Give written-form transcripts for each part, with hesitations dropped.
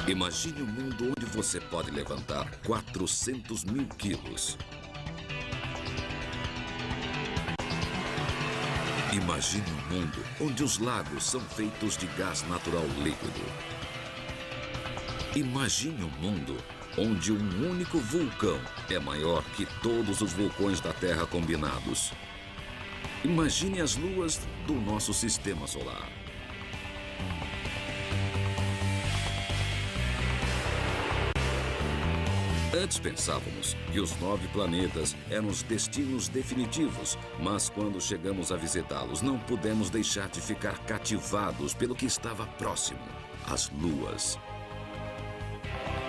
Imagine um mundo onde você pode levantar 400 mil quilos. Imagine um mundo onde os lagos são feitos de gás natural líquido. Imagine um mundo onde um único vulcão é maior que todos os vulcões da Terra combinados. Imagine as luas do nosso sistema solar. Antes pensávamos que os 9 planetas eram os destinos definitivos, mas quando chegamos a visitá-los, não pudemos deixar de ficar cativados pelo que estava próximo, as luas.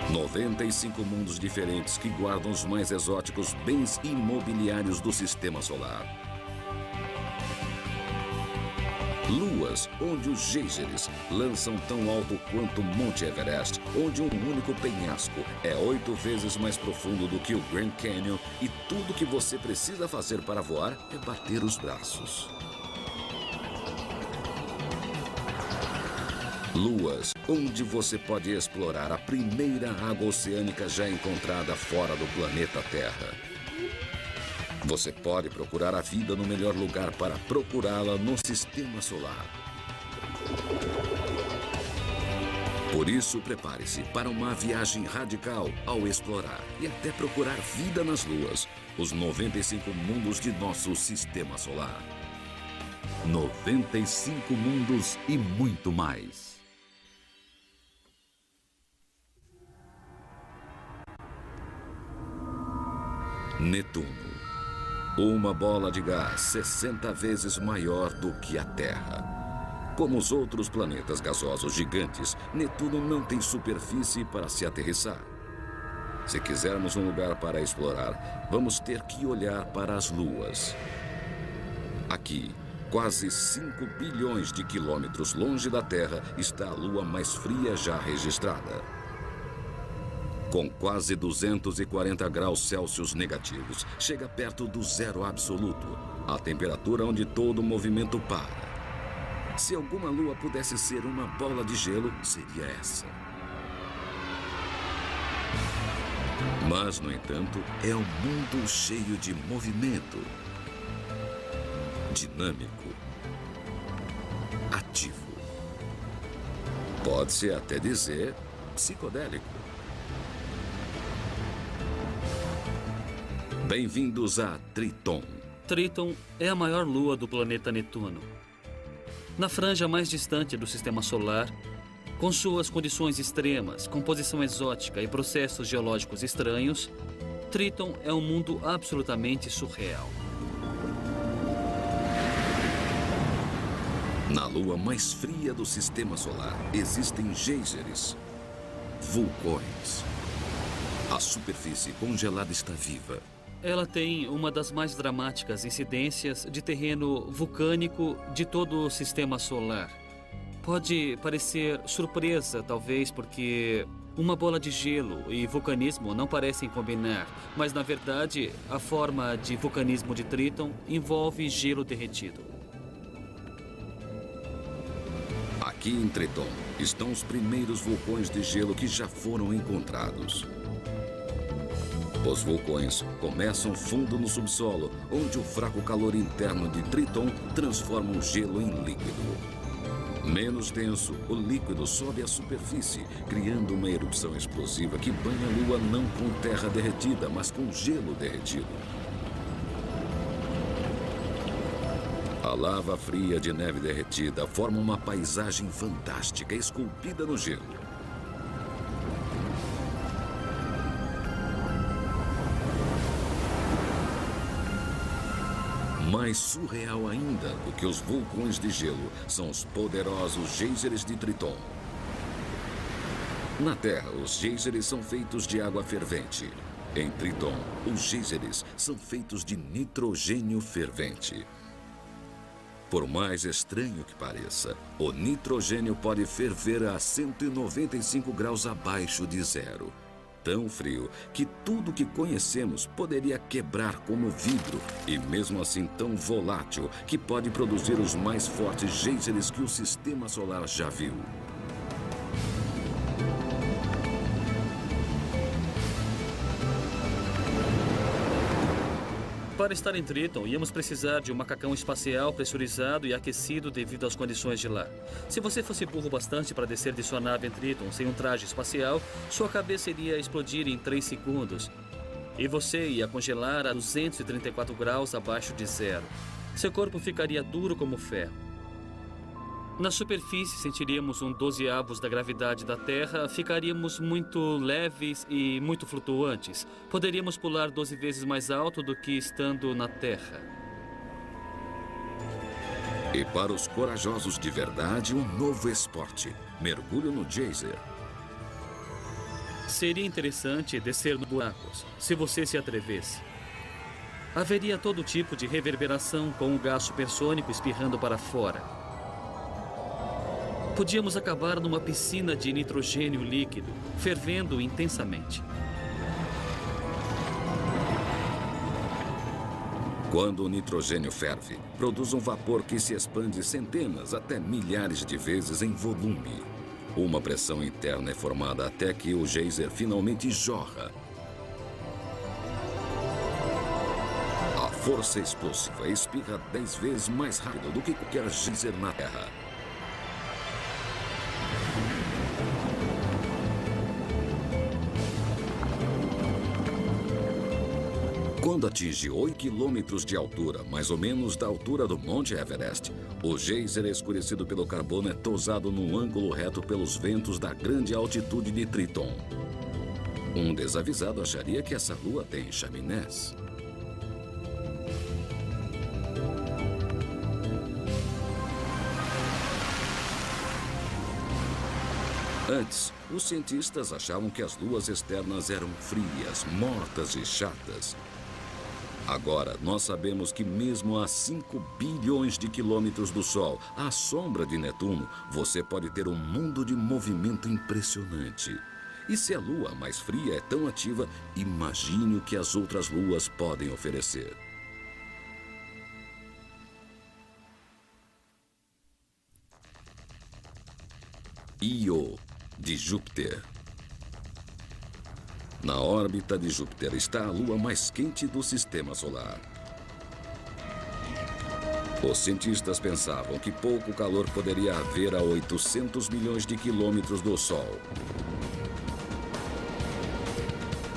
95 mundos diferentes que guardam os mais exóticos bens imobiliários do sistema solar. Luas onde os geysers lançam tão alto quanto o Monte Everest, onde um único penhasco é 8 vezes mais profundo do que o Grand Canyon e tudo que você precisa fazer para voar é bater os braços. Luas onde você pode explorar a primeira água oceânica já encontrada fora do planeta Terra. Você pode procurar a vida no melhor lugar para procurá-la no sistema solar. Por isso, prepare-se para uma viagem radical ao explorar e até procurar vida nas luas, os 95 mundos de nosso sistema solar. 95 mundos e muito mais. Netuno. Uma bola de gás 60 vezes maior do que a Terra. Como os outros planetas gasosos gigantes, Netuno não tem superfície para se aterrissar. Se quisermos um lugar para explorar, vamos ter que olhar para as luas. Aqui, quase 5 bilhões de quilômetros longe da Terra, está a lua mais fria já registrada. Com quase 240 graus Celsius negativos, chega perto do zero absoluto, a temperatura onde todo movimento para. Se alguma lua pudesse ser uma bola de gelo, seria essa. Mas, no entanto, é um mundo cheio de movimento, dinâmico, ativo. Pode-se até dizer psicodélico. Bem-vindos a Triton. Triton é a maior lua do planeta Netuno. Na franja mais distante do sistema solar, com suas condições extremas, composição exótica e processos geológicos estranhos, Triton é um mundo absolutamente surreal. Na lua mais fria do sistema solar, existem geysers, vulcões. A superfície congelada está viva. Ela tem uma das mais dramáticas incidências de terreno vulcânico de todo o sistema solar. Pode parecer surpresa, talvez, porque uma bola de gelo e vulcanismo não parecem combinar, mas, na verdade, a forma de vulcanismo de Triton envolve gelo derretido. Aqui em Triton estão os primeiros vulcões de gelo que já foram encontrados. Os vulcões começam fundo no subsolo, onde o fraco calor interno de Triton transforma o gelo em líquido. Menos denso, o líquido sobe à superfície, criando uma erupção explosiva que banha a Lua não com terra derretida, mas com gelo derretido. A lava fria de neve derretida forma uma paisagem fantástica esculpida no gelo. Mais surreal ainda do que os vulcões de gelo são os poderosos geysers de Triton. Na Terra, os geysers são feitos de água fervente. Em Triton, os geysers são feitos de nitrogênio fervente. Por mais estranho que pareça, o nitrogênio pode ferver a 195 graus abaixo de zero. Tão frio que tudo que conhecemos poderia quebrar como vidro e mesmo assim tão volátil que pode produzir os mais fortes geysers que o sistema solar já viu. Para estar em Triton, íamos precisar de um macacão espacial pressurizado e aquecido devido às condições de lá. Se você fosse burro bastante para descer de sua nave em Triton sem um traje espacial, sua cabeça iria explodir em 3 segundos. E você ia congelar a 234 graus abaixo de zero. Seu corpo ficaria duro como ferro. Na superfície, sentiríamos um 12avos da gravidade da Terra, ficaríamos muito leves e muito flutuantes. Poderíamos pular 12 vezes mais alto do que estando na Terra. E para os corajosos de verdade, um novo esporte: mergulho no geyser. Seria interessante descer nos buracos, se você se atrevesse. Haveria todo tipo de reverberação com o gás supersônico espirrando para fora. Podíamos acabar numa piscina de nitrogênio líquido, fervendo intensamente. Quando o nitrogênio ferve, produz um vapor que se expande centenas até milhares de vezes em volume. Uma pressão interna é formada até que o geyser finalmente jorra. A força explosiva espirra 10 vezes mais rápido do que qualquer geyser na Terra. Quando atinge 8 quilômetros de altura, mais ou menos da altura do Monte Everest, o geyser escurecido pelo carbono é tosado num ângulo reto pelos ventos da grande altitude de Triton. Um desavisado acharia que essa lua tem chaminés. Antes, os cientistas achavam que as luas externas eram frias, mortas e chatas. Agora, nós sabemos que mesmo a 5 bilhões de quilômetros do Sol, à sombra de Netuno, você pode ter um mundo de movimento impressionante. E se a Lua mais fria é tão ativa, imagine o que as outras luas podem oferecer. Io, de Júpiter. Na órbita de Júpiter está a lua mais quente do Sistema Solar. Os cientistas pensavam que pouco calor poderia haver a 800 milhões de quilômetros do Sol.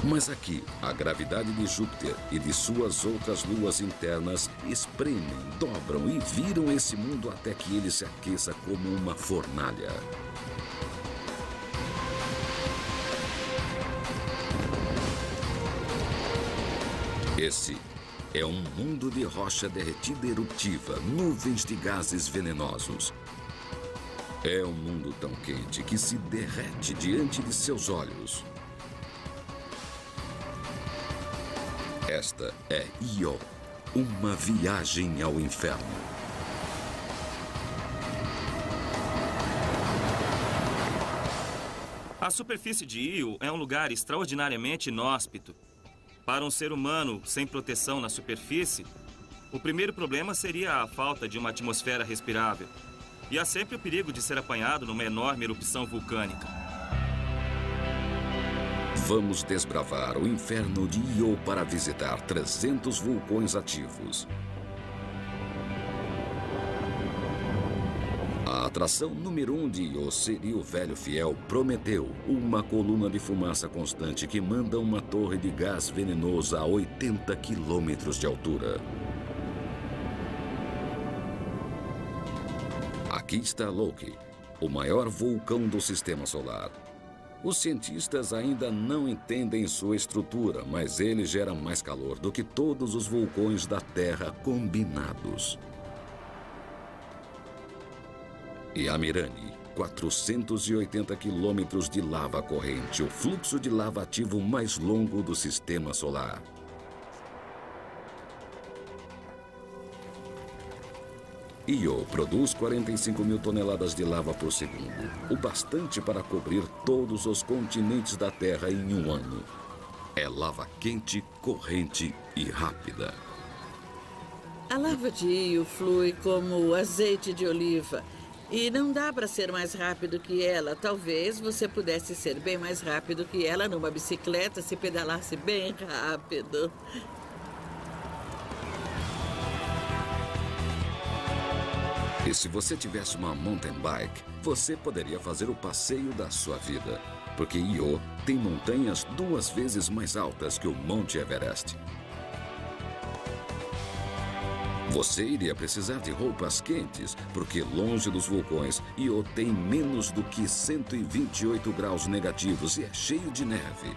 Mas aqui, a gravidade de Júpiter e de suas outras luas internas espremem, dobram e viram esse mundo até que ele se aqueça como uma fornalha. Esse é um mundo de rocha derretida eruptiva, nuvens de gases venenosos. É um mundo tão quente que se derrete diante de seus olhos. Esta é Io, uma viagem ao inferno. A superfície de Io é um lugar extraordinariamente inóspito. Para um ser humano sem proteção na superfície, o primeiro problema seria a falta de uma atmosfera respirável. E há sempre o perigo de ser apanhado numa enorme erupção vulcânica. Vamos desbravar o inferno de Io para visitar 300 vulcões ativos. A atração número 1 de Io seria o velho fiel Prometeu, uma coluna de fumaça constante que manda uma torre de gás venenoso a 80 quilômetros de altura. Aqui está Loki, o maior vulcão do Sistema Solar. Os cientistas ainda não entendem sua estrutura, mas ele gera mais calor do que todos os vulcões da Terra combinados. E Amirani, 480 quilômetros de lava corrente, o fluxo de lava ativo mais longo do Sistema Solar. Io produz 45 mil toneladas de lava por segundo, o bastante para cobrir todos os continentes da Terra em um ano. É lava quente, corrente e rápida. A lava de Io flui como azeite de oliva. E não dá para ser mais rápido que ela. Talvez você pudesse ser bem mais rápido que ela numa bicicleta se pedalasse bem rápido. se você tivesse uma mountain bike, você poderia fazer o passeio da sua vida. Porque Io tem montanhas 2 vezes mais altas que o Monte Everest. Você iria precisar de roupas quentes, porque longe dos vulcões, Io tem menos do que 128 graus negativos e é cheio de neve.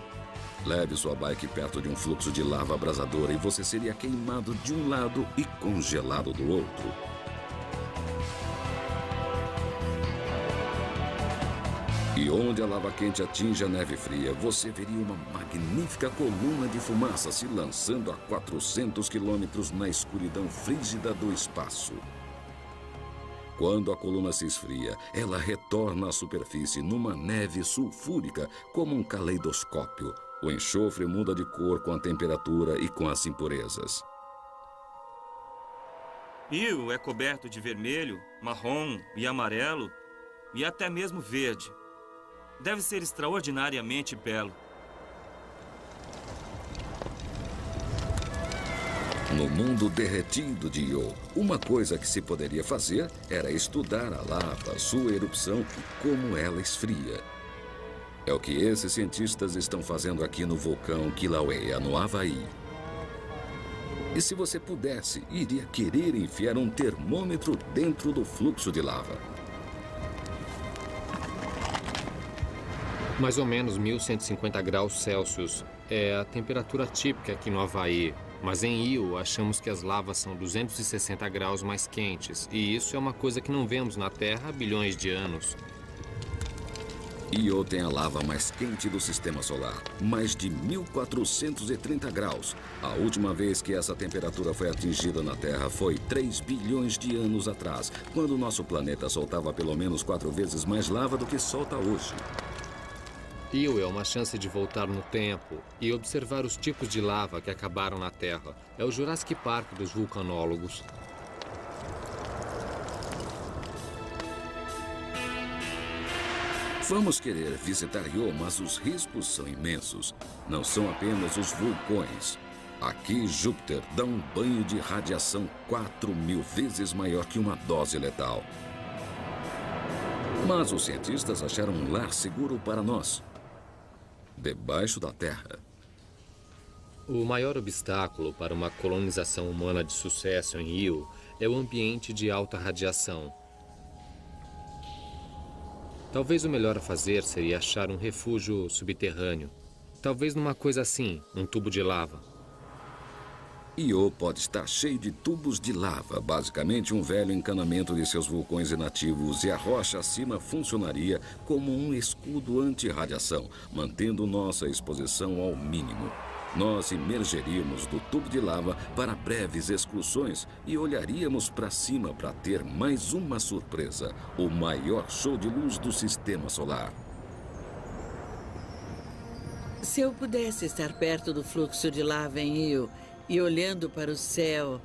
Leve sua bike perto de um fluxo de lava abrasadora e você seria queimado de um lado e congelado do outro. E onde a lava quente atinge a neve fria, você veria uma magnífica coluna de fumaça se lançando a 400 quilômetros na escuridão frígida do espaço. Quando a coluna se esfria, ela retorna à superfície numa neve sulfúrica, como um caleidoscópio. O enxofre muda de cor com a temperatura e com as impurezas. Io é coberto de vermelho, marrom e amarelo e até mesmo verde. Deve ser extraordinariamente belo. No mundo derretido de Io, uma coisa que se poderia fazer era estudar a lava, sua erupção e como ela esfria. É o que esses cientistas estão fazendo aqui no vulcão Kilauea, no Havaí. E se você pudesse, iria querer enfiar um termômetro dentro do fluxo de lava. Mais ou menos 1.150 graus Celsius é a temperatura típica aqui no Havaí. Mas em Io, achamos que as lavas são 260 graus mais quentes. E isso é uma coisa que não vemos na Terra há bilhões de anos. Io tem a lava mais quente do sistema solar, mais de 1.430 graus. A última vez que essa temperatura foi atingida na Terra foi 3 bilhões de anos atrás, quando o nosso planeta soltava pelo menos 4 vezes mais lava do que solta hoje. Io é uma chance de voltar no tempo e observar os tipos de lava que acabaram na Terra. É o Jurassic Park dos vulcanólogos. Vamos querer visitar Io, mas os riscos são imensos. Não são apenas os vulcões. Aqui, Júpiter dá um banho de radiação 4.000 vezes maior que uma dose letal. Mas os cientistas acharam um lar seguro para nós. Debaixo da Terra. O maior obstáculo para uma colonização humana de sucesso em Io é o ambiente de alta radiação. Talvez o melhor a fazer seria achar um refúgio subterrâneo. Talvez numa coisa assim, um tubo de lava. Io pode estar cheio de tubos de lava, basicamente um velho encanamento de seus vulcões inativos, e a rocha acima funcionaria como um escudo anti-radiação, mantendo nossa exposição ao mínimo. Nós emergeríamos do tubo de lava para breves excursões e olharíamos para cima para ter mais uma surpresa, o maior show de luz do sistema solar. Se eu pudesse estar perto do fluxo de lava em Io e olhando para o céu,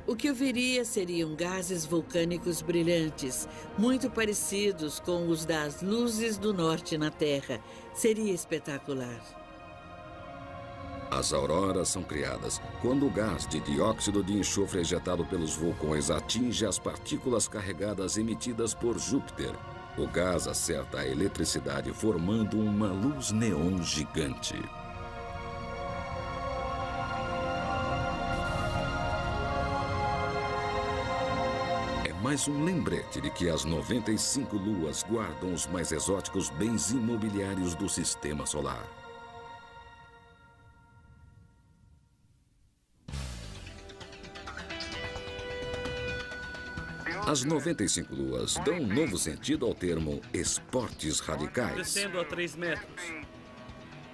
o que eu veria seriam gases vulcânicos brilhantes, muito parecidos com os das luzes do norte na Terra. Seria espetacular. As auroras são criadas quando o gás de dióxido de enxofre ejetado pelos vulcões atinge as partículas carregadas emitidas por Júpiter. O gás acerta a eletricidade, formando uma luz neon gigante. É mais um lembrete de que as 95 luas guardam os mais exóticos bens imobiliários do sistema solar. As 95 luas dão um novo sentido ao termo esportes radicais. Descendo a 3 metros.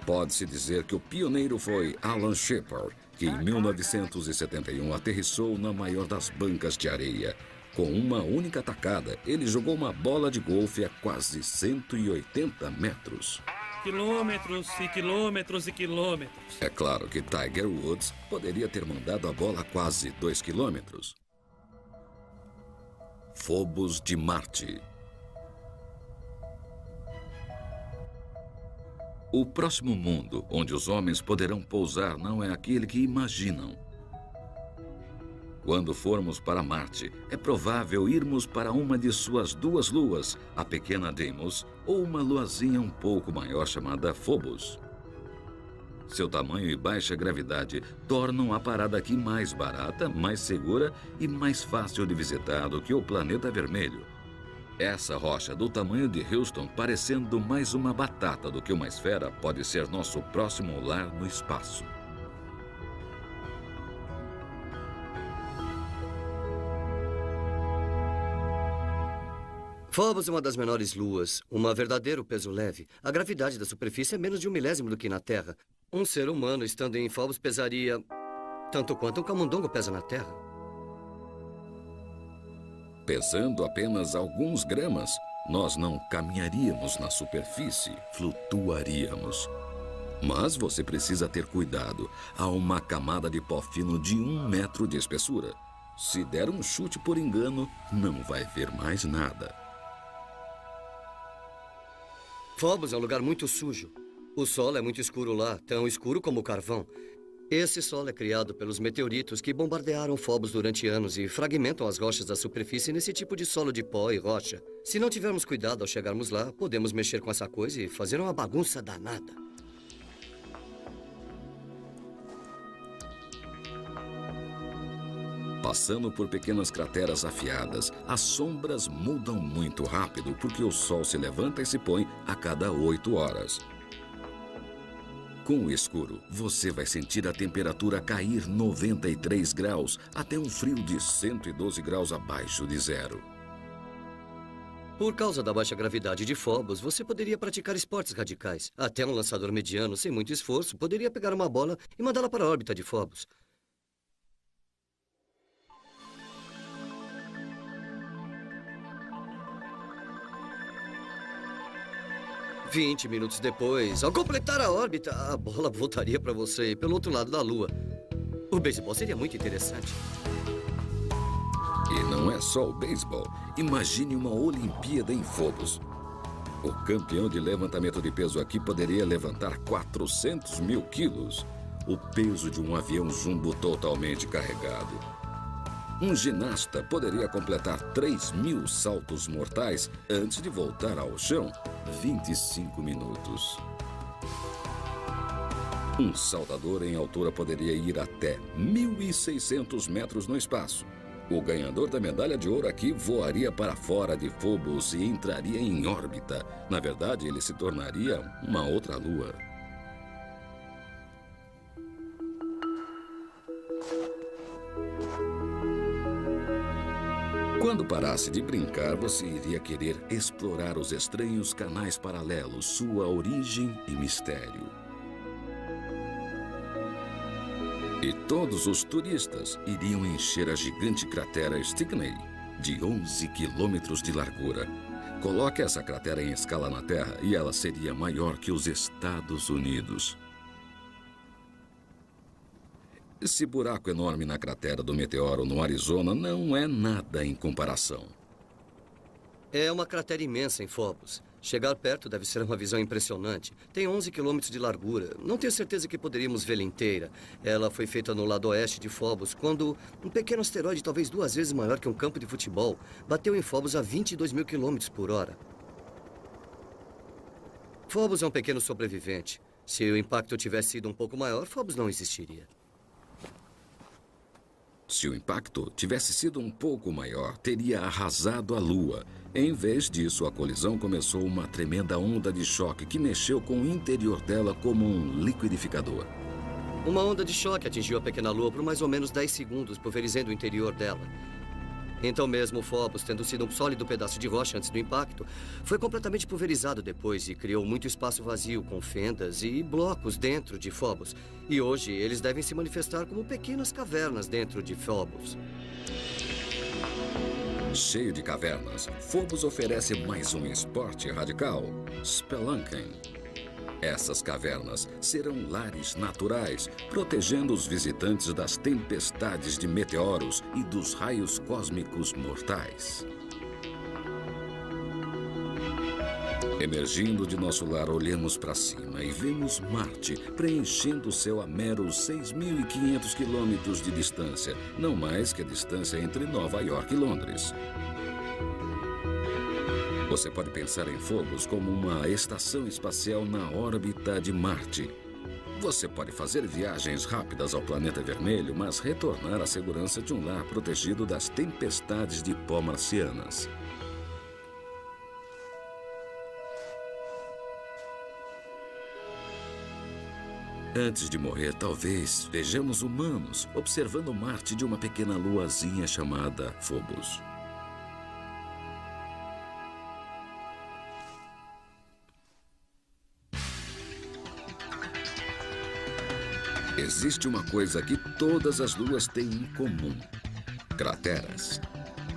Pode-se dizer que o pioneiro foi Alan Shepard, que em 1971 aterrissou na maior das bancas de areia. Com uma única tacada, ele jogou uma bola de golfe a quase 180 metros. Quilômetros e quilômetros e quilômetros. É claro que Tiger Woods poderia ter mandado a bola a quase 2 quilômetros. Phobos de Marte. O próximo mundo, onde os homens poderão pousar, não é aquele que imaginam. Quando formos para Marte, é provável irmos para uma de suas 2 luas, a pequena Deimos, ou uma luazinha um pouco maior chamada Phobos. Seu tamanho e baixa gravidade tornam a parada aqui mais barata, mais segura e mais fácil de visitar do que o planeta vermelho. Essa rocha do tamanho de Houston, parecendo mais uma batata do que uma esfera, pode ser nosso próximo lar no espaço. Phobos é uma das menores luas, um verdadeiro peso leve. A gravidade da superfície é menos de 1/1000 do que na Terra. Um ser humano estando em Phobos pesaria tanto quanto um camundongo pesa na Terra. Pesando apenas alguns gramas, nós não caminharíamos na superfície, flutuaríamos. Mas você precisa ter cuidado. Há uma camada de pó fino de 1 metro de espessura. Se der um chute por engano, não vai ver mais nada. Phobos é um lugar muito sujo. O solo é muito escuro lá, tão escuro como o carvão. Esse solo é criado pelos meteoritos que bombardearam Phobos durante anos e fragmentam as rochas da superfície nesse tipo de solo de pó e rocha. Se não tivermos cuidado ao chegarmos lá, podemos mexer com essa coisa e fazer uma bagunça danada. Passando por pequenas crateras afiadas, as sombras mudam muito rápido porque o sol se levanta e se põe a cada 8 horas. Com o escuro, você vai sentir a temperatura cair 93 graus, até um frio de 112 graus abaixo de zero. Por causa da baixa gravidade de Phobos, você poderia praticar esportes radicais. Até um lançador mediano, sem muito esforço, poderia pegar uma bola e mandá-la para a órbita de Phobos. "20 minutos depois, ao completar a órbita, a bola voltaria para você pelo outro lado da Lua. O beisebol seria muito interessante." E não é só o beisebol. Imagine uma Olimpíada em Phobos. O campeão de levantamento de peso aqui poderia levantar 400 mil quilos. O peso de um avião jumbo totalmente carregado. Um ginasta poderia completar 3.000 saltos mortais antes de voltar ao chão. 25 minutos. Um saltador em altura poderia ir até 1.600 metros no espaço. O ganhador da medalha de ouro aqui voaria para fora de Phobos e entraria em órbita. Na verdade, ele se tornaria uma outra lua. Quando parasse de brincar, você iria querer explorar os estranhos canais paralelos, sua origem e mistério. E todos os turistas iriam encher a gigante cratera Stickney, de 11 quilômetros de largura. Coloque essa cratera em escala na Terra e ela seria maior que os Estados Unidos. Esse buraco enorme na cratera do meteoro no Arizona não é nada em comparação. É uma cratera imensa em Phobos. Chegar perto deve ser uma visão impressionante. Tem 11 quilômetros de largura. Não tenho certeza que poderíamos vê-la inteira. Ela foi feita no lado oeste de Phobos, quando um pequeno asteroide, talvez 2 vezes maior que um campo de futebol, bateu em Phobos a 22 mil quilômetros por hora. Phobos é um pequeno sobrevivente. Se o impacto tivesse sido um pouco maior, Phobos não existiria. Se o impacto tivesse sido um pouco maior, teria arrasado a Lua. Em vez disso, a colisão começou uma tremenda onda de choque que mexeu com o interior dela como um liquidificador. Uma onda de choque atingiu a pequena Lua por mais ou menos 10 segundos, pulverizando o interior dela. Então mesmo Phobos, tendo sido um sólido pedaço de rocha antes do impacto, foi completamente pulverizado depois e criou muito espaço vazio com fendas e blocos dentro de Phobos. E hoje eles devem se manifestar como pequenas cavernas dentro de Phobos. Cheio de cavernas, Phobos oferece mais um esporte radical, spelunking. Essas cavernas serão lares naturais, protegendo os visitantes das tempestades de meteoros e dos raios cósmicos mortais. Emergindo de nosso lar, olhamos para cima e vemos Marte preenchendo o céu a meros 6.500 quilômetros de distância, não mais que a distância entre Nova York e Londres. Você pode pensar em Phobos como uma estação espacial na órbita de Marte. Você pode fazer viagens rápidas ao planeta vermelho, mas retornar à segurança de um lar protegido das tempestades de pó marcianas. Antes de morrer, talvez vejamos humanos observando Marte de uma pequena luazinha chamada Phobos. Existe uma coisa que todas as luas têm em comum: crateras.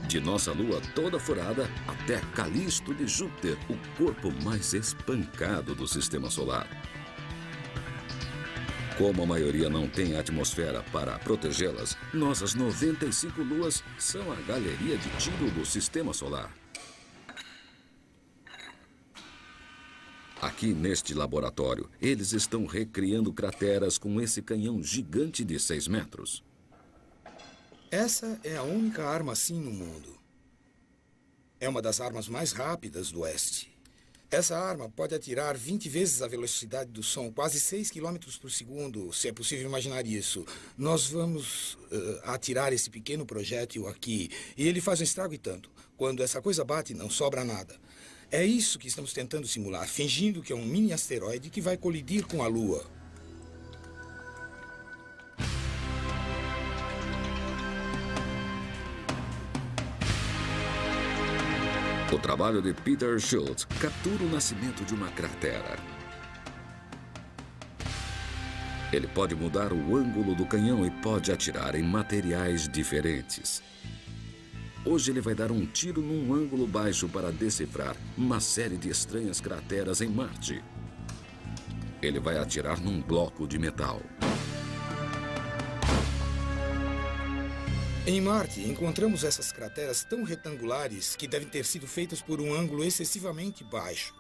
De nossa lua toda furada até Calisto de Júpiter, o corpo mais espancado do sistema solar. Como a maioria não tem atmosfera para protegê-las, nossas 95 luas são a galeria de tiro do sistema solar. Aqui neste laboratório, eles estão recriando crateras com esse canhão gigante de 6 metros. Essa é a única arma assim no mundo. É uma das armas mais rápidas do Oeste. Essa arma pode atirar 20 vezes a velocidade do som, quase 6 km por segundo, se é possível imaginar isso. Nós vamos atirar esse pequeno projétil aqui, e ele faz um estrago e tanto. Quando essa coisa bate, não sobra nada. É isso que estamos tentando simular, fingindo que é um mini asteroide que vai colidir com a Lua. O trabalho de Peter Schultz captura o nascimento de uma cratera. Ele pode mudar o ângulo do canhão e pode atirar em materiais diferentes. Hoje ele vai dar um tiro num ângulo baixo para decifrar uma série de estranhas crateras em Marte. Ele vai atirar num bloco de metal. Em Marte, encontramos essas crateras tão retangulares que devem ter sido feitas por um ângulo excessivamente baixo.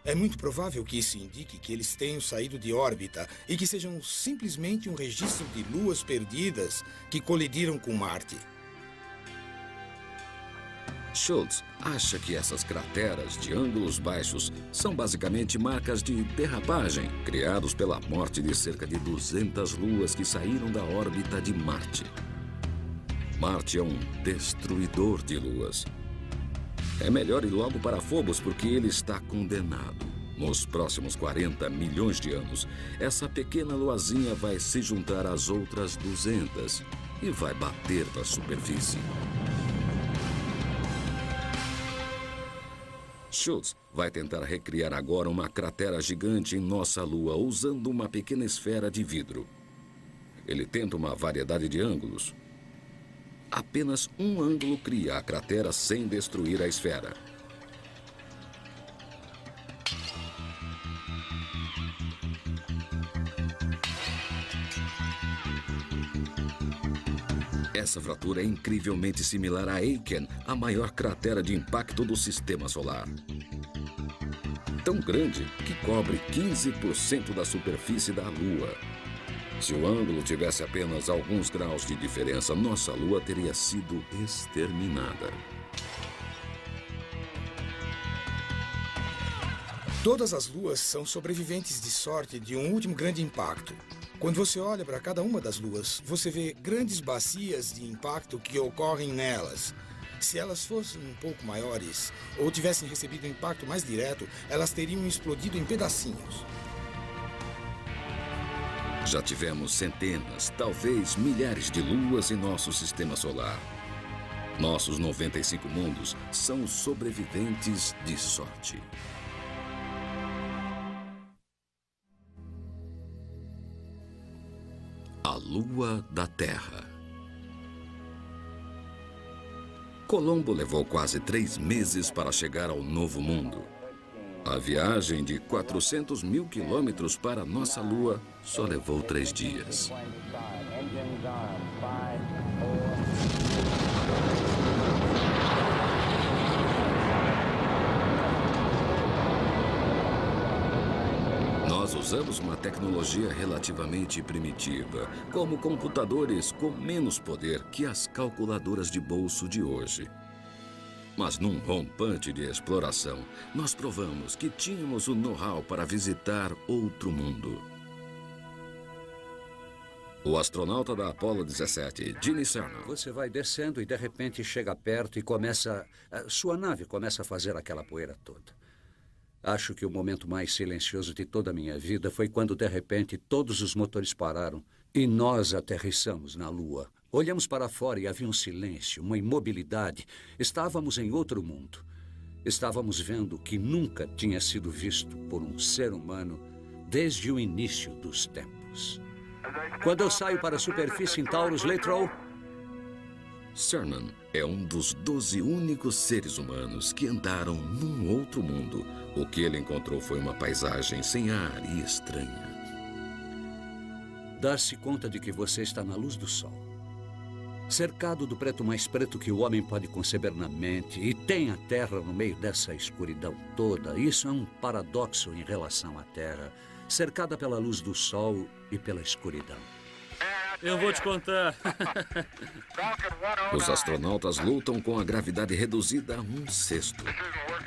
É muito provável que isso indique que eles tenham saído de órbita e que sejam simplesmente um registro de luas perdidas que colidiram com Marte. Schultz acha que essas crateras de ângulos baixos são basicamente marcas de derrapagem criados pela morte de cerca de 200 luas que saíram da órbita de Marte. Marte é um destruidor de luas. É melhor ir logo para Phobos porque ele está condenado. Nos próximos 40 milhões de anos, essa pequena luazinha vai se juntar às outras 200 e vai bater na superfície. Schultz vai tentar recriar agora uma cratera gigante em nossa Lua usando uma pequena esfera de vidro. Ele tenta uma variedade de ângulos. Apenas um ângulo cria a cratera sem destruir a esfera. Essa fratura é incrivelmente similar a Aiken, a maior cratera de impacto do sistema solar. Tão grande que cobre 15% da superfície da Lua. Se o ângulo tivesse apenas alguns graus de diferença, nossa Lua teria sido exterminada. Todas as luas são sobreviventes de sorte de um último grande impacto. Quando você olha para cada uma das luas, você vê grandes bacias de impacto que ocorrem nelas. Se elas fossem um pouco maiores ou tivessem recebido um impacto mais direto, elas teriam explodido em pedacinhos. Já tivemos centenas, talvez milhares de luas em nosso sistema solar. Nossos 95 mundos são sobreviventes de sorte. A Lua da Terra. Colombo levou quase 3 meses para chegar ao Novo Mundo. A viagem de 400 mil quilômetros para nossa Lua só levou 3 dias. usamos uma tecnologia relativamente primitiva, como computadores com menos poder que as calculadoras de bolso de hoje. Mas num rompante de exploração, nós provamos que tínhamos o know-how para visitar outro mundo. O astronauta da Apollo 17, Gene Cernan. Você vai descendo e de repente chega perto e sua nave começa a fazer aquela poeira toda. Acho que o momento mais silencioso de toda a minha vida foi quando de repente todos os motores pararam e nós aterrissamos na Lua. Olhamos para fora e havia um silêncio, uma imobilidade. Estávamos em outro mundo. Estávamos vendo o que nunca tinha sido visto por um ser humano desde o início dos tempos. Quando eu saio para a superfície em Taurus Latrow... Cernan é um dos 12 únicos seres humanos que andaram num outro mundo. O que ele encontrou foi uma paisagem sem ar e estranha. Dar-se conta de que você está na luz do sol, cercado do preto mais preto que o homem pode conceber na mente, e tem a Terra no meio dessa escuridão toda. Isso é um paradoxo em relação à Terra, cercada pela luz do sol e pela escuridão. Eu vou te contar. Os astronautas lutam com a gravidade reduzida a 1/6.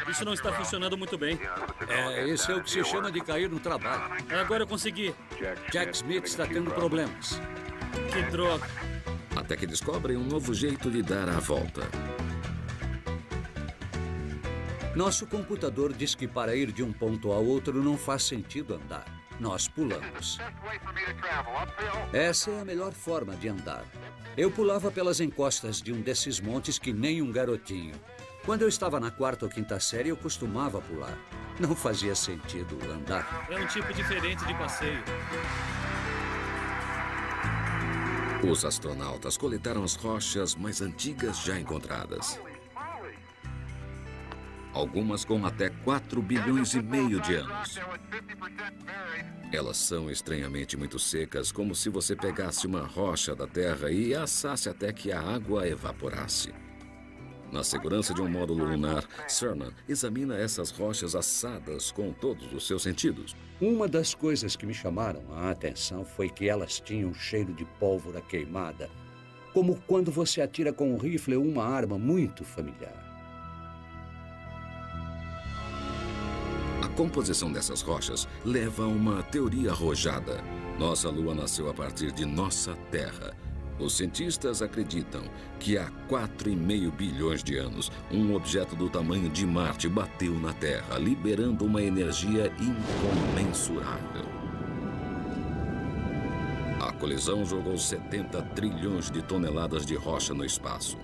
Isso não está funcionando muito bem. Esse é o que se chama de cair no trabalho. Agora eu consegui. Jack Smith está tendo problemas. Que droga. Até que descobrem um novo jeito de dar a volta. Nosso computador diz que para ir de um ponto ao outro não faz sentido andar. Nós pulamos. Essa é a melhor forma de andar. Eu pulava pelas encostas de um desses montes que nem um garotinho. Quando eu estava na 4ª ou 5ª série, eu costumava pular. Não fazia sentido andar. É um tipo diferente de passeio. Os astronautas coletaram as rochas mais antigas já encontradas. Algumas com até 4,5 bilhões de anos. Elas são estranhamente muito secas, como se você pegasse uma rocha da Terra e assasse até que a água evaporasse. Na segurança de um módulo lunar, Cernan examina essas rochas assadas com todos os seus sentidos. Uma das coisas que me chamaram a atenção foi que elas tinham cheiro de pólvora queimada, como quando você atira com um rifle ou uma arma muito familiar. A composição dessas rochas leva a uma teoria arrojada. Nossa Lua nasceu a partir de nossa Terra. Os cientistas acreditam que há 4,5 bilhões de anos, um objeto do tamanho de Marte bateu na Terra, liberando uma energia incomensurável. A colisão jogou 70 trilhões de toneladas de rocha no espaço.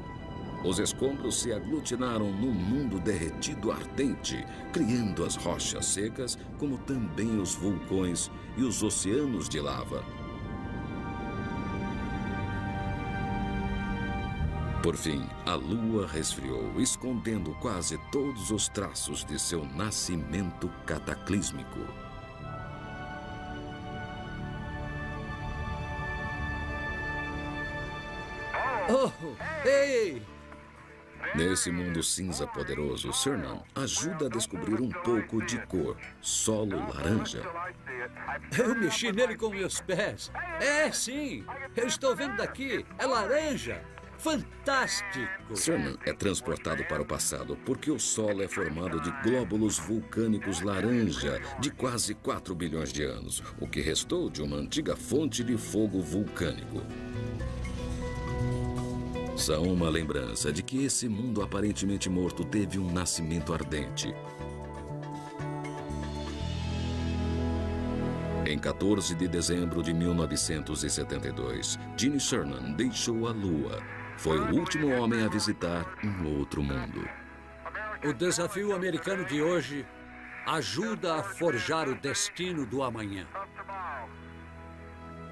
Os escombros se aglutinaram num mundo derretido ardente, criando as rochas secas, como também os vulcões e os oceanos de lava. Por fim, a Lua resfriou, escondendo quase todos os traços de seu nascimento cataclísmico. Oh, ei! Nesse mundo cinza poderoso, Cernan ajuda a descobrir um pouco de cor, solo laranja. Eu mexi nele com meus pés. Sim, eu estou vendo daqui, é laranja. Fantástico! Cernan é transportado para o passado porque o Sol é formado de glóbulos vulcânicos laranja de quase 4 bilhões de anos, o que restou de uma antiga fonte de fogo vulcânico. São uma lembrança de que esse mundo aparentemente morto teve um nascimento ardente. Em 14 de dezembro de 1972, Gene Cernan deixou a Lua. Foi o último homem a visitar um outro mundo. O desafio americano de hoje ajuda a forjar o destino do amanhã.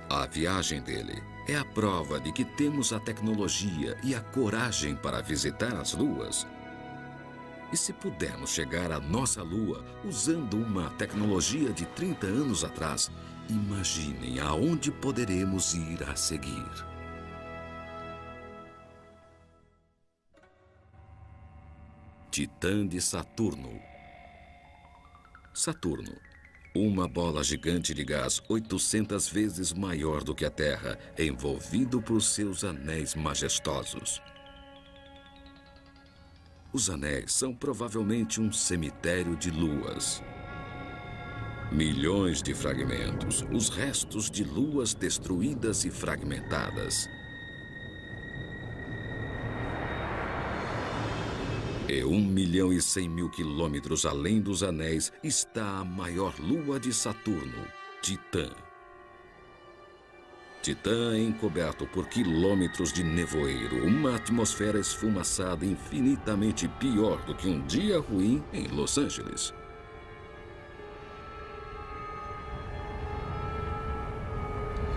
A viagem dele é a prova de que temos a tecnologia e a coragem para visitar as luas. E se pudermos chegar à nossa Lua usando uma tecnologia de 30 anos atrás, imaginem aonde poderemos ir a seguir. Titã de Saturno. Saturno Uma bola gigante de gás 800 vezes maior do que a Terra, envolvido por seus anéis majestosos. Os anéis são provavelmente um cemitério de luas. Milhões de fragmentos, os restos de luas destruídas e fragmentadas. E 1.100.000 quilômetros além dos anéis está a maior lua de Saturno, Titã. Titã é encoberto por quilômetros de nevoeiro, uma atmosfera esfumaçada infinitamente pior do que um dia ruim em Los Angeles.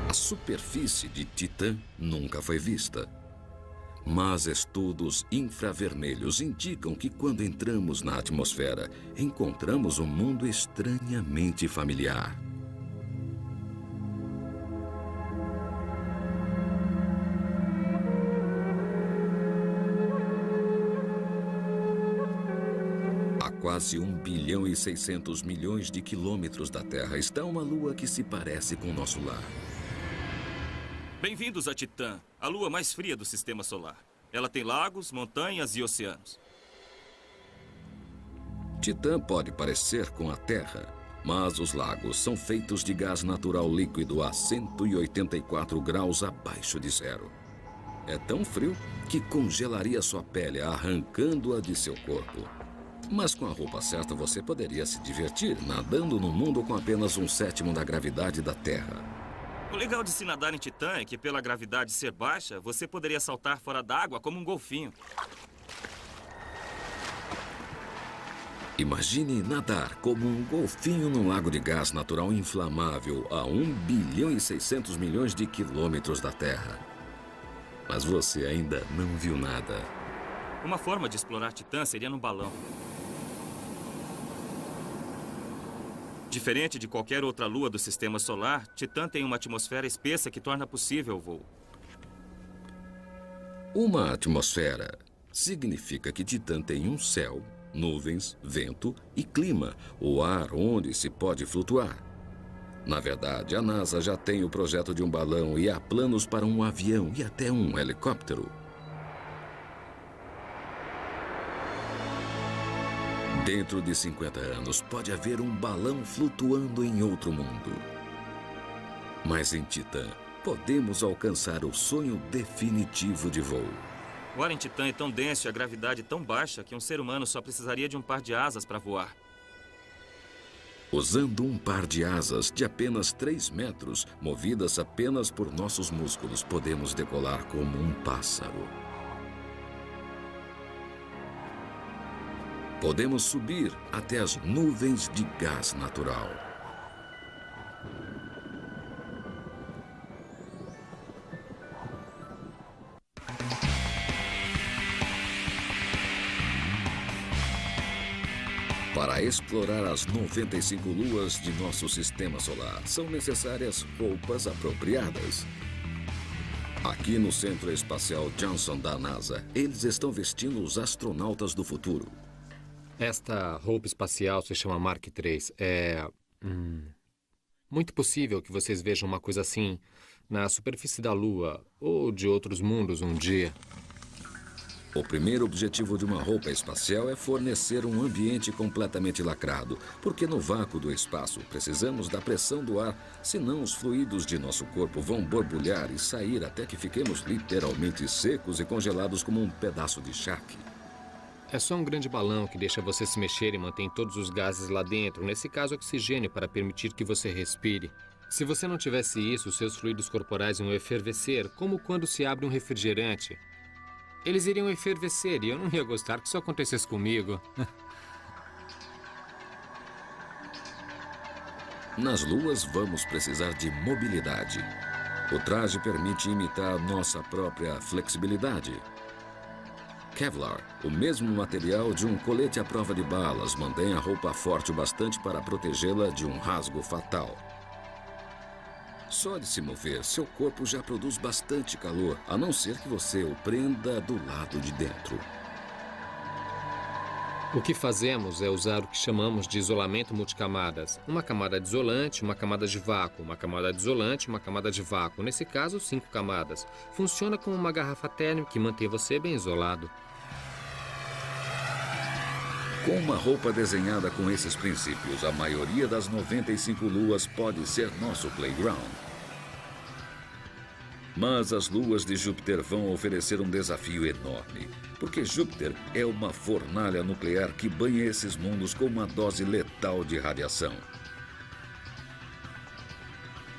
A superfície de Titã nunca foi vista. Mas estudos infravermelhos indicam que quando entramos na atmosfera, encontramos um mundo estranhamente familiar. A quase 1,6 bilhão de quilômetros da Terra está uma lua que se parece com nosso lar. Bem-vindos a Titã, a lua mais fria do sistema solar. Ela tem lagos, montanhas e oceanos. Titã pode parecer com a Terra, mas os lagos são feitos de gás natural líquido a 184 graus abaixo de zero. É tão frio que congelaria sua pele, arrancando-a de seu corpo. Mas com a roupa certa você poderia se divertir nadando no mundo com apenas 1/7 da gravidade da Terra. O legal de se nadar em Titã é que, pela gravidade ser baixa, você poderia saltar fora d'água como um golfinho. Imagine nadar como um golfinho num lago de gás natural inflamável a 1,6 bilhão de quilômetros da Terra. Mas você ainda não viu nada. Uma forma de explorar Titã seria num balão. Diferente de qualquer outra lua do sistema solar, Titã tem uma atmosfera espessa que torna possível o voo. Uma atmosfera significa que Titã tem um céu, nuvens, vento e clima, o ar onde se pode flutuar. Na verdade, a NASA já tem o projeto de um balão e há planos para um avião e até um helicóptero. Dentro de 50 anos, pode haver um balão flutuando em outro mundo. Mas em Titã, podemos alcançar o sonho definitivo de voo. O ar em Titã é tão denso e a gravidade tão baixa que um ser humano só precisaria de um par de asas para voar. Usando um par de asas de apenas 3 metros, movidas apenas por nossos músculos, podemos decolar como um pássaro. Podemos subir até as nuvens de gás natural. Para explorar as 95 luas de nosso sistema solar, são necessárias roupas apropriadas. Aqui no Centro Espacial Johnson da NASA, eles estão vestindo os astronautas do futuro. Esta roupa espacial se chama Mark III. É muito possível que vocês vejam uma coisa assim na superfície da Lua ou de outros mundos um dia. O primeiro objetivo de uma roupa espacial é fornecer um ambiente completamente lacrado, porque no vácuo do espaço precisamos da pressão do ar, senão os fluidos de nosso corpo vão borbulhar e sair até que fiquemos literalmente secos e congelados como um pedaço de charque. É só um grande balão que deixa você se mexer e mantém todos os gases lá dentro, nesse caso oxigênio, para permitir que você respire. Se você não tivesse isso, seus fluidos corporais iam efervescer, como quando se abre um refrigerante. Eles iriam efervescer e eu não ia gostar que isso acontecesse comigo. Nas luas, vamos precisar de mobilidade. O traje permite imitar nossa própria flexibilidade. Kevlar, o mesmo material de um colete à prova de balas, mantém a roupa forte o bastante para protegê-la de um rasgo fatal. Só de se mover, seu corpo já produz bastante calor, a não ser que você o prenda do lado de dentro. O que fazemos é usar o que chamamos de isolamento multicamadas. Uma camada de isolante, uma camada de vácuo, uma camada de isolante, uma camada de vácuo. Nesse caso, 5 camadas. Funciona como uma garrafa térmica que mantém você bem isolado. Com uma roupa desenhada com esses princípios, a maioria das 95 luas pode ser nosso playground. Mas as luas de Júpiter vão oferecer um desafio enorme, porque Júpiter é uma fornalha nuclear que banha esses mundos com uma dose letal de radiação.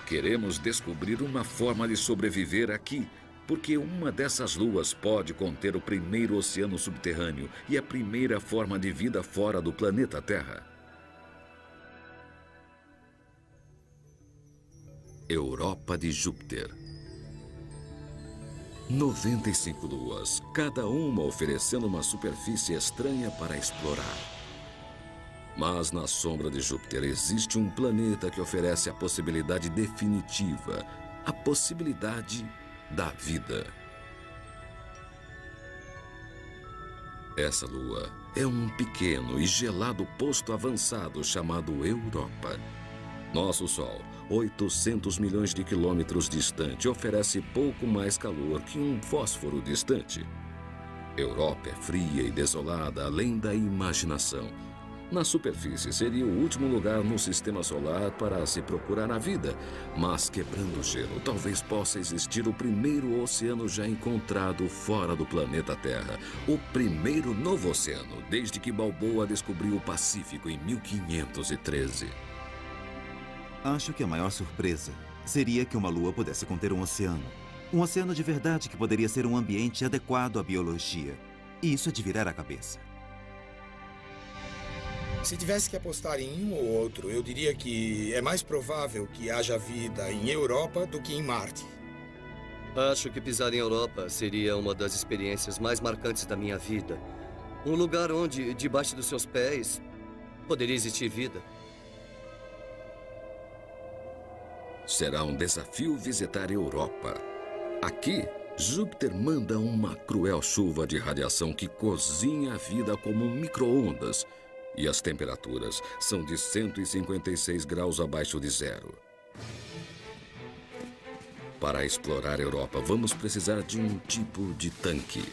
Queremos descobrir uma forma de sobreviver aqui, porque uma dessas luas pode conter o primeiro oceano subterrâneo e a primeira forma de vida fora do planeta Terra. Europa de Júpiter. 95 luas, cada uma oferecendo uma superfície estranha para explorar. Mas na sombra de Júpiter existe um planeta que oferece a possibilidade definitiva, a possibilidade da vida. Essa lua é um pequeno e gelado posto avançado chamado Europa. Nosso Sol, 800 milhões de quilômetros distante, oferece pouco mais calor que um fósforo distante. Europa é fria e desolada, além da imaginação. Na superfície, seria o último lugar no sistema solar para se procurar a vida. Mas, quebrando o gelo, talvez possa existir o primeiro oceano já encontrado fora do planeta Terra. O primeiro novo oceano, desde que Balboa descobriu o Pacífico em 1513. Acho que a maior surpresa seria que uma lua pudesse conter um oceano. Um oceano de verdade que poderia ser um ambiente adequado à biologia. E isso é de virar a cabeça. Se tivesse que apostar em um ou outro, eu diria que é mais provável que haja vida em Europa do que em Marte. Acho que pisar em Europa seria uma das experiências mais marcantes da minha vida. Um lugar onde, debaixo dos seus pés, poderia existir vida. Será um desafio visitar Europa. Aqui, Júpiter manda uma cruel chuva de radiação que cozinha a vida como micro-ondas. E as temperaturas são de 156 graus abaixo de zero. Para explorar a Europa, vamos precisar de um tipo de tanque.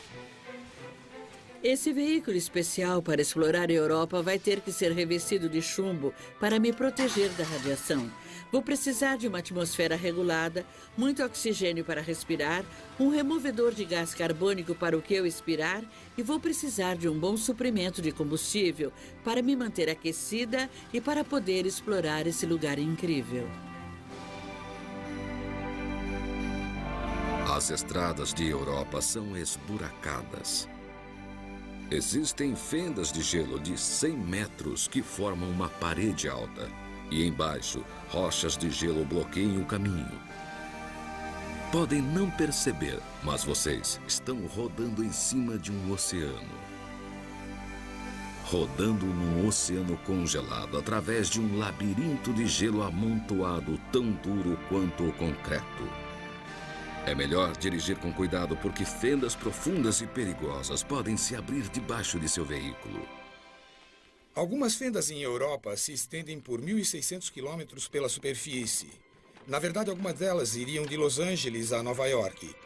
Esse veículo especial para explorar a Europa vai ter que ser revestido de chumbo para me proteger da radiação. Vou precisar de uma atmosfera regulada, muito oxigênio para respirar, um removedor de gás carbônico para o que eu expirar e vou precisar de um bom suprimento de combustível para me manter aquecida e para poder explorar esse lugar incrível. As estradas de Europa são esburacadas. Existem fendas de gelo de 100 metros que formam uma parede alta. E embaixo, rochas de gelo bloqueiam o caminho. Podem não perceber, mas vocês estão rodando em cima de um oceano. Rodando num oceano congelado através de um labirinto de gelo amontoado tão duro quanto o concreto. É melhor dirigir com cuidado porque fendas profundas e perigosas podem se abrir debaixo de seu veículo. Algumas fendas em Europa se estendem por 1.600 quilômetros pela superfície. Na verdade, algumas delas iriam de Los Angeles a Nova York.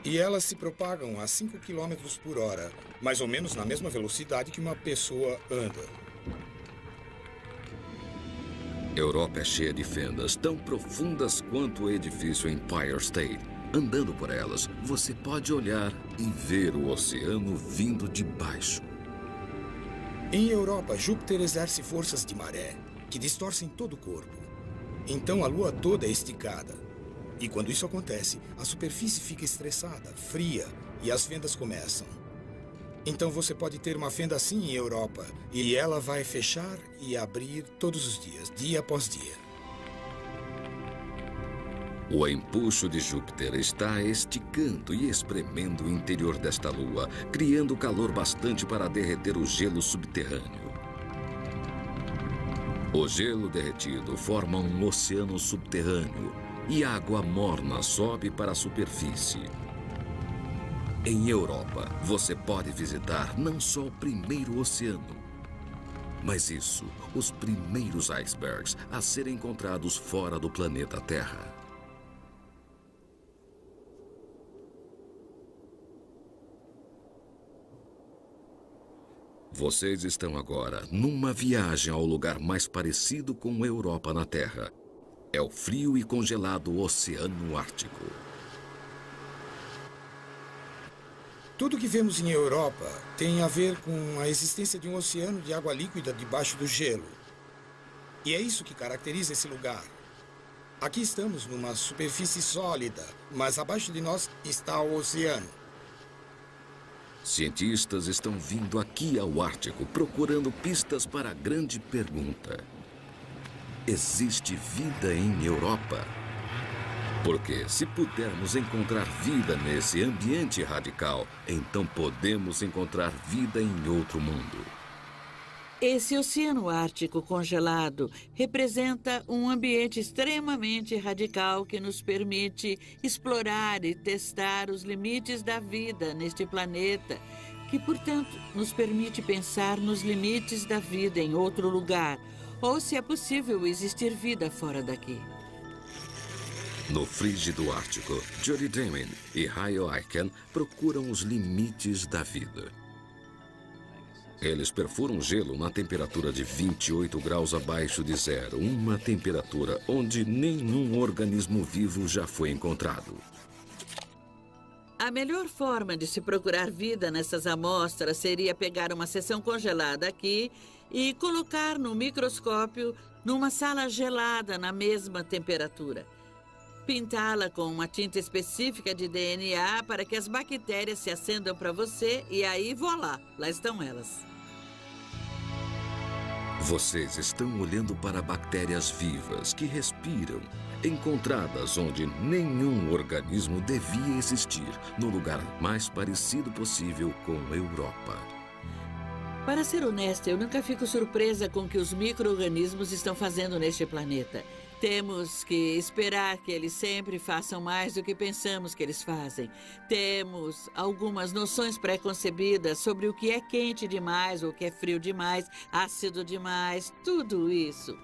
E elas se propagam a 5 quilômetros por hora, mais ou menos na mesma velocidade que uma pessoa anda. Europa é cheia de fendas tão profundas quanto o edifício Empire State. Andando por elas, você pode olhar e ver o oceano vindo de baixo. Em Europa, Júpiter exerce forças de maré, que distorcem todo o corpo. Então a Lua toda é esticada. E quando isso acontece, a superfície fica estressada, fria, e as fendas começam. Então você pode ter uma fenda assim em Europa, e ela vai fechar e abrir todos os dias, dia após dia. O empuxo de Júpiter está esticando e espremendo o interior desta lua, criando calor bastante para derreter o gelo subterrâneo. O gelo derretido forma um oceano subterrâneo e água morna sobe para a superfície. Em Europa, você pode visitar não só o primeiro oceano, Mas isso, os primeiros icebergs a serem encontrados fora do planeta Terra. Vocês estão agora numa viagem ao lugar mais parecido com a Europa na Terra. É o frio e congelado Oceano Ártico. Tudo que vemos em Europa tem a ver com a existência de um oceano de água líquida debaixo do gelo. E é isso que caracteriza esse lugar. Aqui estamos numa superfície sólida, mas abaixo de nós está o oceano. Cientistas estão vindo aqui ao Ártico procurando pistas para a grande pergunta: existe vida em Europa? Porque se pudermos encontrar vida nesse ambiente radical, então podemos encontrar vida em outro mundo. Esse Oceano Ártico congelado representa um ambiente extremamente radical que nos permite explorar e testar os limites da vida neste planeta, que, portanto, nos permite pensar nos limites da vida em outro lugar, ou se é possível existir vida fora daqui. No frígido Ártico, Jody Damon e Hayo Aiken procuram os limites da vida. Eles perfuram gelo na temperatura de 28 graus abaixo de zero, uma temperatura onde nenhum organismo vivo já foi encontrado. A melhor forma de se procurar vida nessas amostras seria pegar uma seção congelada aqui e colocar no microscópio numa sala gelada na mesma temperatura. Pintá-la com uma tinta específica de DNA para que as bactérias se acendam para você e aí, voilá, lá estão elas. Vocês estão olhando para bactérias vivas que respiram, encontradas onde nenhum organismo devia existir, no lugar mais parecido possível com a Europa. Para ser honesta, eu nunca fico surpresa com o que os micro-organismos estão fazendo neste planeta. Temos que esperar que eles sempre façam mais do que pensamos que eles fazem. Temos algumas noções pré-concebidas sobre o que é quente demais, ou o que é frio demais, ácido demais, tudo isso.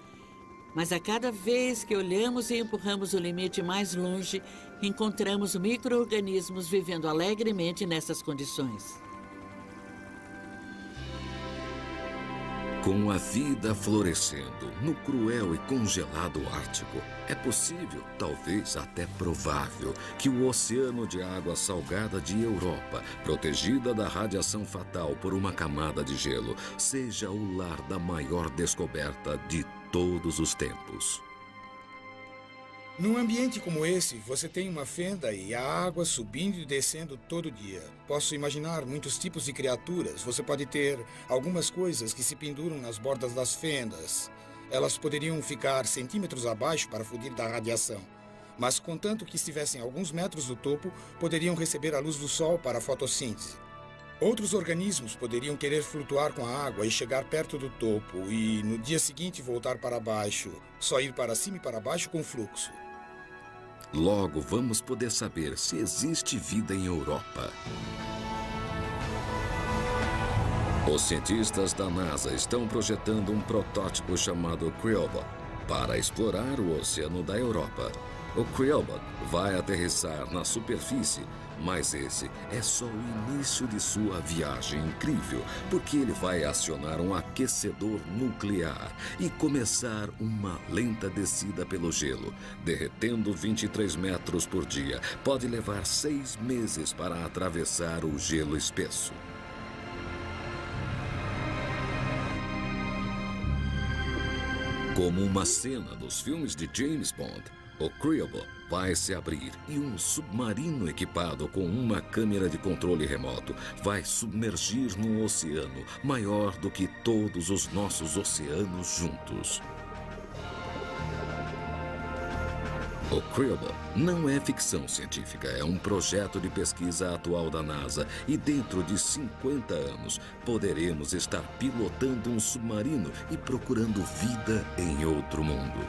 Mas a cada vez que olhamos e empurramos o limite mais longe, encontramos micro-organismos vivendo alegremente nessas condições. Com a vida florescendo no cruel e congelado Ártico, é possível, talvez até provável, que o oceano de água salgada de Europa, protegida da radiação fatal por uma camada de gelo, seja o lar da maior descoberta de todos os tempos. Num ambiente como esse, você tem uma fenda e a água subindo e descendo todo dia. Posso imaginar muitos tipos de criaturas. Você pode ter algumas coisas que se penduram nas bordas das fendas. Elas poderiam ficar centímetros abaixo para fugir da radiação. Mas, contanto que estivessem alguns metros do topo, poderiam receber a luz do sol para a fotossíntese. Outros organismos poderiam querer flutuar com a água e chegar perto do topo e, no dia seguinte, voltar para baixo. Só ir para cima e para baixo com fluxo. Logo vamos poder saber se existe vida em Europa. Os cientistas da NASA estão projetando um protótipo chamado Creelbot para explorar o oceano da Europa. O Creelbot vai aterrissar na superfície, mas esse é só o início de sua viagem incrível, porque ele vai acionar um aquecedor nuclear e começar uma lenta descida pelo gelo, derretendo 23 metros por dia. Pode levar 6 meses para atravessar o gelo espesso. Como uma cena dos filmes de James Bond, o Creelbot vai se abrir e um submarino equipado com uma câmera de controle remoto vai submergir num oceano maior do que todos os nossos oceanos juntos. O Creelbot não é ficção científica, é um projeto de pesquisa atual da NASA e dentro de 50 anos poderemos estar pilotando um submarino e procurando vida em outro mundo.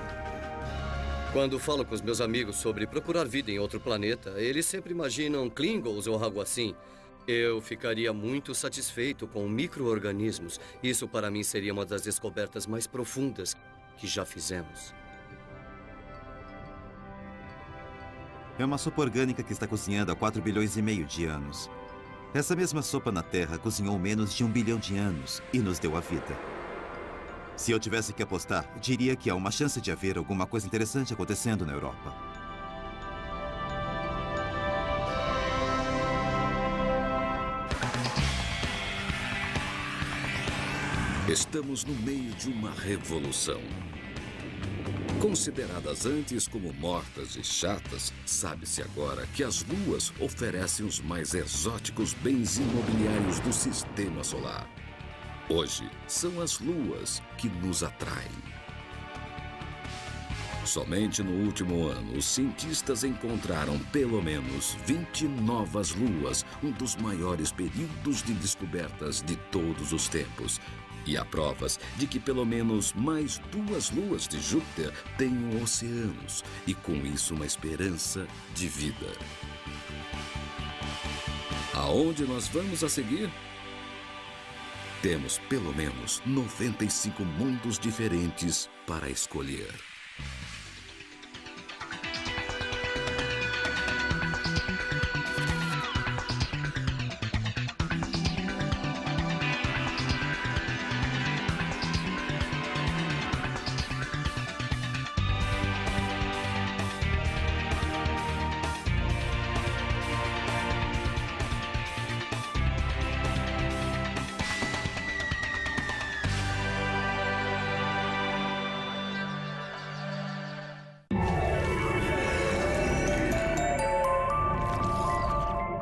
Quando falo com os meus amigos sobre procurar vida em outro planeta, eles sempre imaginam Klingons ou algo assim. Eu ficaria muito satisfeito com micro-organismos. Isso, para mim, seria uma das descobertas mais profundas que já fizemos. É uma sopa orgânica que está cozinhando há 4,5 bilhões de anos. Essa mesma sopa na Terra cozinhou menos de 1 bilhão de anos e nos deu a vida. Se eu tivesse que apostar, diria que há uma chance de haver alguma coisa interessante acontecendo na Europa. Estamos no meio de uma revolução. Consideradas antes como mortas e chatas, sabe-se agora que as luas oferecem os mais exóticos bens imobiliários do sistema solar. Hoje, são as luas que nos atraem. Somente no último ano, os cientistas encontraram pelo menos 20 novas luas, um dos maiores períodos de descobertas de todos os tempos. E há provas de que pelo menos mais 2 luas de Júpiter têm oceanos e com isso uma esperança de vida. Aonde nós vamos a seguir? Temos pelo menos 95 mundos diferentes para escolher.